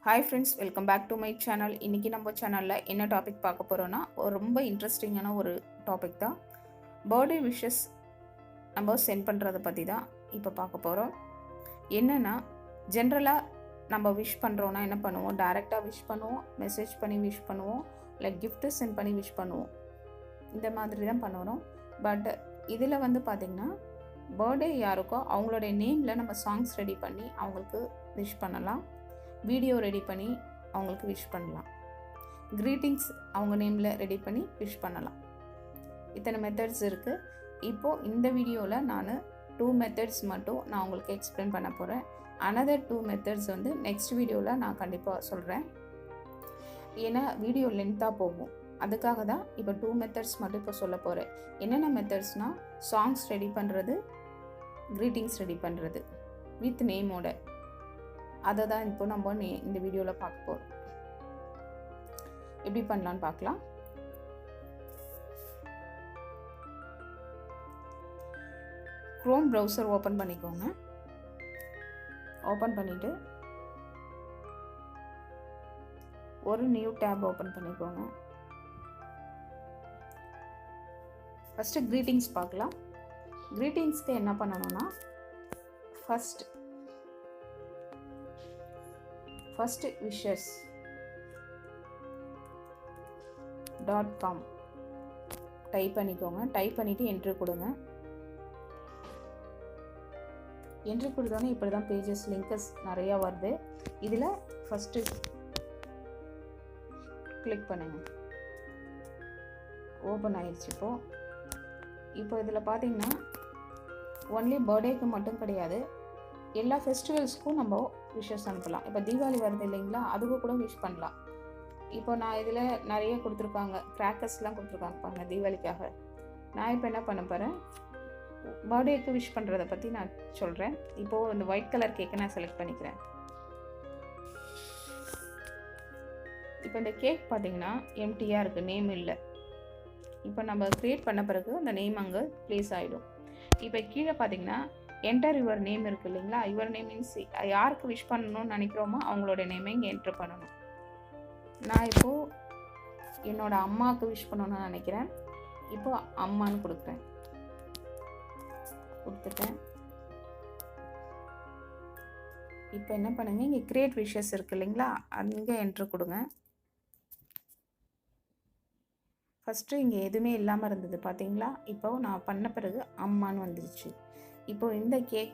Hi friends, welcome back to my channel. இன்றைக்கி நம்ம சேனலில் என்ன டாபிக் பார்க்க போகிறோன்னா, ரொம்ப இன்ட்ரெஸ்டிங்கான ஒரு டாபிக் தான். பர்த்டே விஷஸ் நம்ம சென்ட் பண்ணுறதை பற்றி தான் இப்போ பார்க்க போகிறோம். என்னென்னா, ஜென்ரலாக நம்ம விஷ் பண்ணுறோன்னா என்ன பண்ணுவோம்? டைரெக்டாக விஷ் பண்ணுவோம், மெசேஜ் பண்ணி விஷ் பண்ணுவோம், இல்லை கிஃப்ட்டு சென்ட் பண்ணி விஷ் பண்ணுவோம். இந்த மாதிரி தான் பண்ணுறோம். பட் இதில் பார்த்திங்கன்னா, பர்த்டே யாருக்கோ அவங்களுடைய நேமில் நம்ம சாங்ஸ் ரெடி பண்ணி அவங்களுக்கு விஷ் பண்ணலாம். வீடியோ ரெடி பண்ணி அவங்களுக்கு விஷ் பண்ணலாம். க்ரீட்டிங்ஸ் அவங்க நேமில் ரெடி பண்ணி விஷ் பண்ணலாம். இத்தனை மெத்தட்ஸ் இருக்குது. இப்போது இந்த வீடியோவில் நான் 2 மெத்தட்ஸ் மட்டும் நான் உங்களுக்கு எக்ஸ்பிளைன் பண்ண போகிறேன். அனதர் 2 மெத்தட்ஸ் நெக்ஸ்ட் வீடியோவில் நான் கண்டிப்பாக சொல்கிறேன். ஏன்னா வீடியோ லென்த்தாக போகும். அதுக்காக தான் இப்போ 2 மெத்தட்ஸ் மட்டும் இப்போ சொல்ல போகிறேன். என்னென்ன மெத்தட்ஸ்னால், சாங்ஸ் ரெடி பண்ணுறது, க்ரீட்டிங்ஸ் ரெடி பண்ணுறது வித் நேமோட. அதை தான் இப்போ நம்ம இந்த வீடியோவில் பார்க்க போகிறோம். எப்படி பண்ணலான்னு பார்க்கலாம். க்ரோம் ப்ரௌசர் ஓப்பன் பண்ணிக்கோங்க. ஓப்பன் பண்ணிவிட்டு ஒரு நியூ டேப் ஓப்பன் பண்ணிக்கோங்க. ஃபஸ்ட்டு க்ரீட்டிங்ஸ் பார்க்கலாம். க்ரீட்டிங்ஸ்க்கு என்ன பண்ணணும்னா, ஃபஸ்ட் wishes.com டைப் பண்ணிக்கோங்க. டைப் பண்ணிவிட்டு என்ட்ரு கொடுங்க. என்ட்ரு கொடுத்தோன்னே இப்படி தான் பேஜஸ் லிங்கஸ் நிறையா வருது. இதில் ஃபஸ்ட்டு கிளிக் பண்ணுங்கள். ஓப்பன் ஆயிடுச்சு. இப்போ இதில் பார்த்தீங்கன்னா, ஒன்லி பர்த்டேக்கு மட்டும் கிடையாது, எல்லா ஃபெஸ்டிவல்ஸ்க்கும் நம்ம விஷஸ் அனுப்பலாம். இப்போ தீபாவளி வருது இல்லைங்களா, அதுக்கு கூட விஷ் பண்ணலாம். இப்போ நான் இதில் நிறைய கொடுத்துருக்காங்க, கிராக்கர்ஸ்லாம் கொடுத்துருக்காங்க பாருங்க தீபாவளிக்காக. நான் இப்போ என்ன பண்ண போகிறேன், பர்த்டேக்கு விஷ் பண்ணுறதை பற்றி நான் சொல்கிறேன். இப்போது இந்த ஒயிட் கலர் கேக்கை நான் செலக்ட் பண்ணிக்கிறேன். இப்போ இந்த கேக் பார்த்தீங்கன்னா எம்டியாக இருக்குது, நேம் இல்லை. இப்போ நம்ம க்ரியேட் பண்ண பிறகு அந்த நேம் அங்கே ப்ளேஸ் ஆகிடும். இப்போ கீழே பார்த்தீங்கன்னா என்டர் யுவர் நேம் இருக்குது இல்லைங்களா. யுவர் நேம் மீன்ஸ் யாருக்கு விஷ் பண்ணணும்னு நினைக்கிறோமோ அவங்களோட நேமை இங்கே என்ட்ரு பண்ணணும். நான் இப்போது என்னோடய அம்மாவுக்கு விஷ் பண்ணணும்னு நினைக்கிறேன். இப்போது அம்மான்னு கொடுத்துட்டேன். இப்போ என்ன பண்ணுங்கள், இங்கே கிரியேட் விஷஸ் இருக்குது இல்லைங்களா, அங்கே என்ட்ரு கொடுங்க. ஃபஸ்ட்டு இங்கே எதுவுமே இல்லாமல் இருந்தது பார்த்தீங்களா. இப்போது நான் பண்ண பிறகு அம்மான்னு வந்துருச்சு. இப்போது இந்த கேக்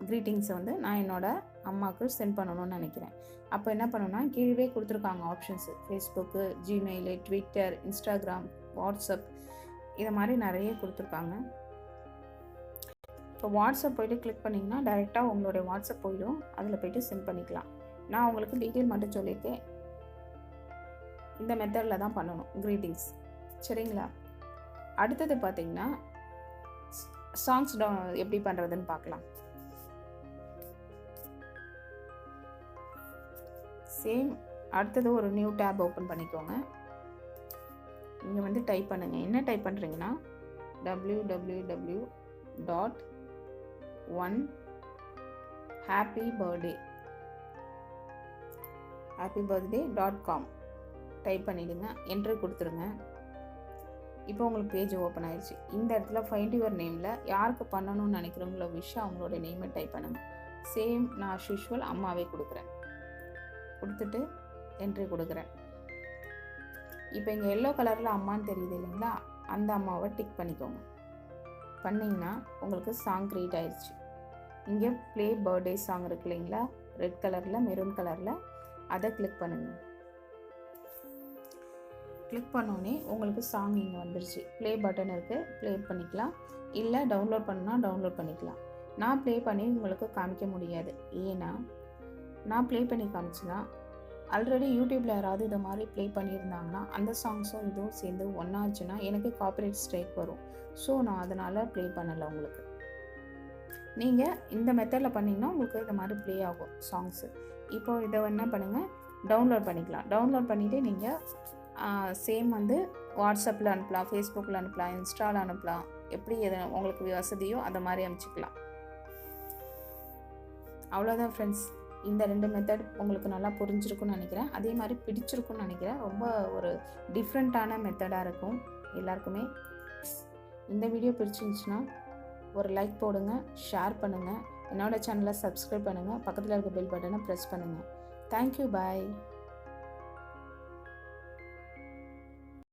க்ரீட்டிங்ஸை நான் என்னோடய அம்மாவுக்கு சென்ட் பண்ணணும்னு நினைக்கிறேன். அப்போ என்ன பண்ணணும்னா, கீழே கொடுத்துருக்காங்க options. Facebook, Gmail, Twitter, Instagram, WhatsApp, இதை மாதிரி நிறைய கொடுத்துருக்காங்க. இப்போ வாட்ஸ்அப் போய்ட்டு கிளிக் பண்ணிங்கன்னா டைரெக்டாக உங்களுடைய வாட்ஸ்அப் போயிடும். அதில் போய்ட்டு சென்ட் பண்ணிக்கலாம். நான் உங்களுக்கு டீட்டெயில் மட்டும் சொல்லியிருக்கேன். இந்த மெத்தடில் தான் பண்ணணும் க்ரீட்டிங்ஸ், சரிங்களா. அடுத்தது பார்த்திங்கன்னா, சாங்ஸ் எப்படி பண்ணுறதுன்னு பார்க்கலாம். சேம் அடுத்தது ஒரு நியூ டேப் ஓப்பன் பண்ணிக்கோங்க. இங்கே டைப் பண்ணுங்கள். என்ன டைப் பண்ணுறீங்கன்னா, www.1happybirthday.com டைப் பண்ணிவிடுங்க. என்ட்ரு கொடுத்துருங்க. இப்போ உங்களுக்கு பேஜ் ஓப்பன் ஆயிடுச்சு. இந்த இடத்துல ஃபைண்ட் யுவர் நேமில் யாருக்கு பண்ணணும்னு நினைக்கிறவங்களோ விஷ் அவங்களோட நேமை டைப் பண்ணுங்கள். சேம் நான் as usual அம்மாவே கொடுக்குறேன். கொடுத்துட்டு என்ட்ரி கொடுக்குறேன். இப்போ இங்கே எல்லோ கலரில் அம்மான்னு தெரியுது இல்லைங்களா, அந்த அம்மாவை டிக் பண்ணிக்கோங்க. பண்ணிங்கன்னா உங்களுக்கு சாங் க்ரியேட் ஆயிடுச்சு. இங்கே ப்ளே பர்த்டே சாங் இருக்கு இல்லைங்களா, ரெட் கலரில் மெரூன் கலரில், அதை கிளிக் பண்ணுங்கள். கிளிக் பண்ணோன்னே உங்களுக்கு சாங் இங்கே வந்துருச்சு. ப்ளே பட்டன் இருக்குது, ப்ளே பண்ணிக்கலாம். இல்லை டவுன்லோட் பண்ணால் டவுன்லோட் பண்ணிக்கலாம். நான் ப்ளே பண்ணி உங்களுக்கு காமிக்க முடியாது. ஏன்னா நான் ப்ளே பண்ணி காமிச்சுன்னா ஆல்ரெடி யூடியூப்பில் யாராவது இதை மாதிரி ப்ளே பண்ணியிருந்தாங்கன்னா அந்த சாங்ஸும் இதுவும் சேர்ந்து ஒன்றாச்சுன்னா எனக்கு காப்பிரைட் ஸ்ட்ரைக் வரும். ஸோ நான் அதனால் ப்ளே பண்ணலை. உங்களுக்கு நீங்கள் இந்த மெத்தடில் பண்ணிங்கன்னா உங்களுக்கு இது மாதிரி ப்ளே ஆகும் சாங்ஸு. இப்போது இதை என்ன பண்ணுங்கள், டவுன்லோட் பண்ணிக்கலாம். டவுன்லோட் பண்ணிவிட்டு நீங்கள் சேம் வாட்ஸ்அப்பில் அனுப்பலாம், ஃபேஸ்புக்கில் அனுப்பலாம், இன்ஸ்டாவில் அனுப்பலாம். எப்படி எது உங்களுக்கு வசதியோ அந்த மாதிரி அனுப்பிச்சிக்கலாம். அவ்வளோதான் ஃப்ரெண்ட்ஸ். இந்த 2 மெத்தட் உங்களுக்கு நல்லா புரிஞ்சிருக்கும்னு நினைக்கிறேன். அதே மாதிரி பிடிச்சிருக்கும்னு நினைக்கிறேன். ரொம்ப ஒரு டிஃப்ரெண்ட்டான மெத்தடாக இருக்கும் எல்லாருக்குமே. இந்த வீடியோ பிடிச்சிருந்துச்சுன்னா ஒரு லைக் போடுங்க, ஷேர் பண்ணுங்கள், என்னோடய சேனலை சப்ஸ்கிரைப் பண்ணுங்கள், பக்கத்தில் இருக்க பெல் பட்டனை ப்ரெஸ் பண்ணுங்கள். தேங்க்யூ, பாய்.